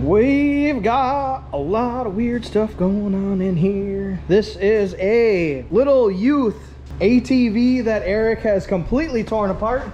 We've got a lot of weird stuff going on in here. This is a little youth ATV that Eric has completely torn apart.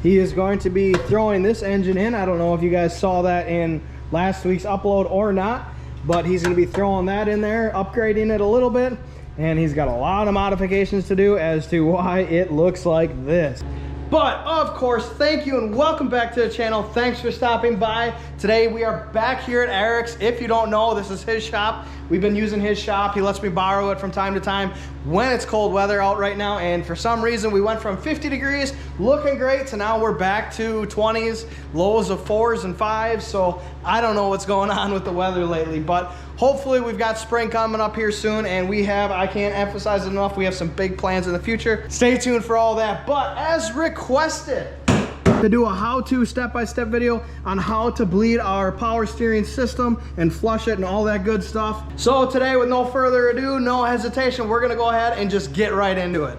He is going to be throwing this engine in. I don't know if you guys saw that in last week's upload or not, but he's going to be throwing that in there, upgrading it a little bit, and he's got a lot of modifications to do as to why it looks like this. But of course, thank you and welcome back to the channel. Thanks for stopping by. Today we are back here at Eric's. If you don't know, this is his shop. We've been using his shop. He lets me borrow it from time to time when it's cold weather out right now. And for some reason, we went from 50 degrees, looking great, to now we're back to 20s, lows of 4s and 5s. So I don't know what's going on with the weather lately, but hopefully we've got spring coming up here soon, and we have, I can't emphasize it enough, we have some big plans in the future. Stay tuned for all that. But as requested, to do a how-to step-by-step video on how to bleed our power steering system and flush it and all that good stuff. So today, with no further ado, no hesitation, we're gonna go ahead and just get right into it.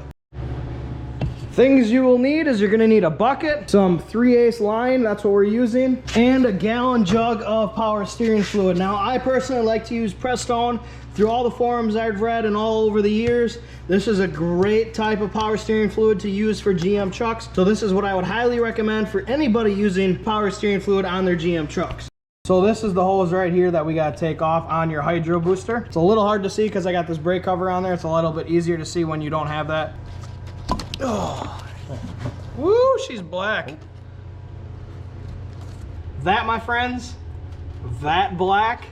Things you will need is you're gonna need a bucket, some 3/8 line, that's what we're using, and a gallon jug of power steering fluid. Now, I personally like to use Prestone. Through all the forums I've read and all over the years, this is a great type of power steering fluid to use for GM trucks. So this is what I would highly recommend for anybody using power steering fluid on their GM trucks. So this is the hose right here that we gotta take off on your hydro booster. It's a little hard to see because I got this brake cover on there. It's a little bit easier to see when you don't have that. Oh, woo, she's black. That, my friends, that black,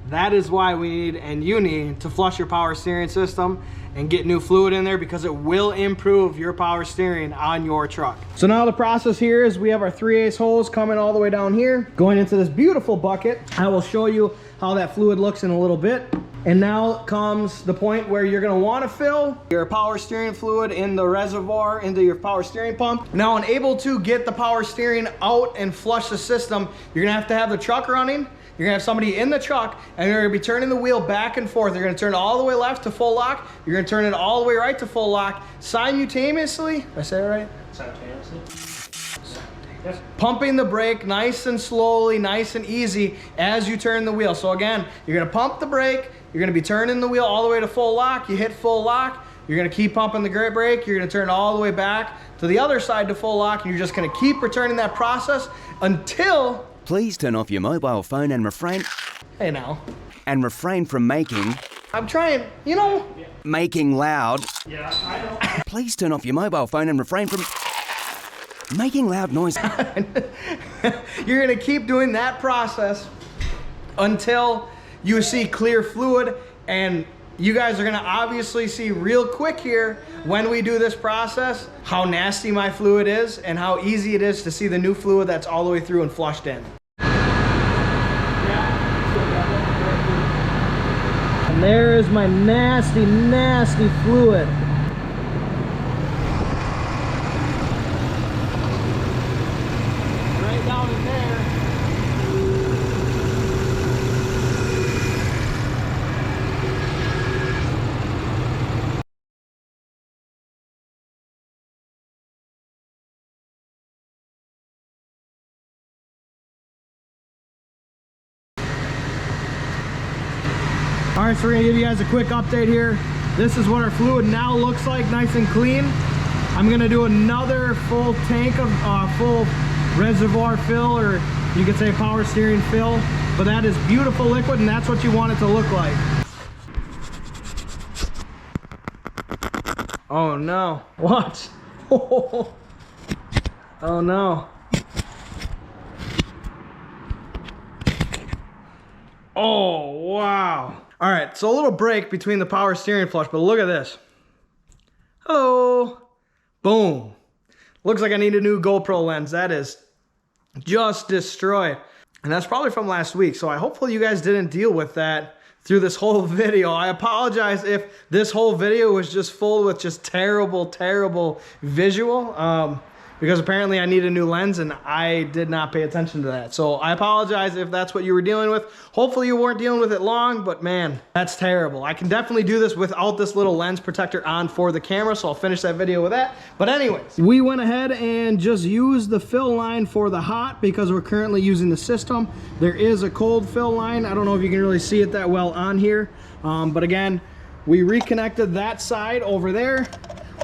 that is why we need, and you need, to flush your power steering system and get new fluid in there, because it will improve your power steering on your truck. So now the process here is we have our 3/8 hose coming all the way down here, going into this beautiful bucket. I will show you how that fluid looks in a little bit. And now comes the point where you're gonna wanna fill your power steering fluid in the reservoir into your power steering pump. Now, unable to get the power steering out and flush the system, you're gonna have the truck running. You're gonna have somebody in the truck, and you're gonna be turning the wheel back and forth. You're gonna turn it all the way left to full lock. You're gonna turn it all the way right to full lock. Simultaneously, did I say it right? Simultaneously. Yes. Pumping the brake nice and slowly, nice and easy as you turn the wheel. So again, you're gonna pump the brake, you're gonna be turning the wheel all the way to full lock. You hit full lock, you're gonna keep pumping the brake, you're gonna turn it all the way back to the other side to full lock, and you're just gonna keep returning that process until... Please turn off your mobile phone and refrain... Hey now. And refrain from making... I'm trying, you know... Making loud... Yeah, I know. Please turn off your mobile phone and refrain from... Making loud noise. You're gonna keep doing that process until you see clear fluid, and you guys are gonna obviously see real quick here when we do this process how nasty my fluid is and how easy it is to see the new fluid that's all the way through and flushed in. And there is my nasty, nasty fluid. Right down in there. All right, so we're gonna give you guys a quick update here. This is what our fluid now looks like, nice and clean. I'm gonna do another full tank of full reservoir fill, or you could say power steering fill, but that is beautiful liquid, and that's what you want it to look like. Oh no, what? Oh no. Oh, wow. All right, so a little break between the power steering flush, but look at this. Hello. Boom. Looks like I need a new GoPro lens. That is just destroyed. And that's probably from last week, so hopefully you guys didn't deal with that through this whole video. I apologize if this whole video was just full with just terrible, terrible visual. because apparently I need a new lens and I did not pay attention to that. So I apologize if that's what you were dealing with. Hopefully you weren't dealing with it long, but man, that's terrible. I can definitely do this without this little lens protector on for the camera, so I'll finish that video with that. But anyways, we went ahead and just used the fill line for the hot because we're currently using the system. There is a cold fill line. I don't know if you can really see it that well on here, but again, we reconnected that side over there.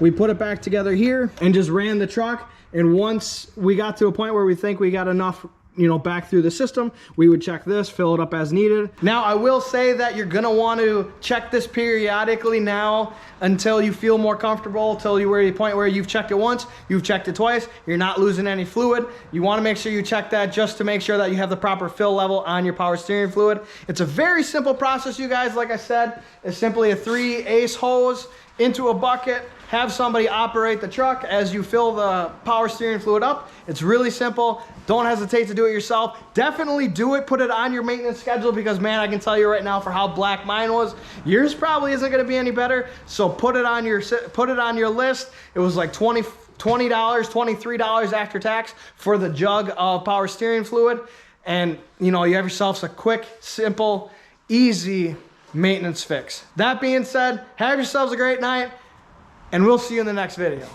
We put it back together here and just ran the truck. And once we got to a point where we think we got enough, you know, back through the system, we would check this, fill it up as needed. Now, I will say that you're gonna want to check this periodically now until you feel more comfortable, till you reach a point where you've checked it once, you've checked it twice, you're not losing any fluid. You wanna make sure you check that just to make sure that you have the proper fill level on your power steering fluid. It's a very simple process, you guys. Like I said, it's simply a 3 ace hose into a bucket, have somebody operate the truck as you fill the power steering fluid up. It's really simple. Don't hesitate to do it yourself. Definitely do it, put it on your maintenance schedule, because man, I can tell you right now, for how black mine was, yours probably isn't gonna be any better. So put it on your list. It was like $20, $23 after tax for the jug of power steering fluid. And you know, you have yourself a quick, simple, easy maintenance fix. That being said, have yourselves a great night, and we'll see you in the next video.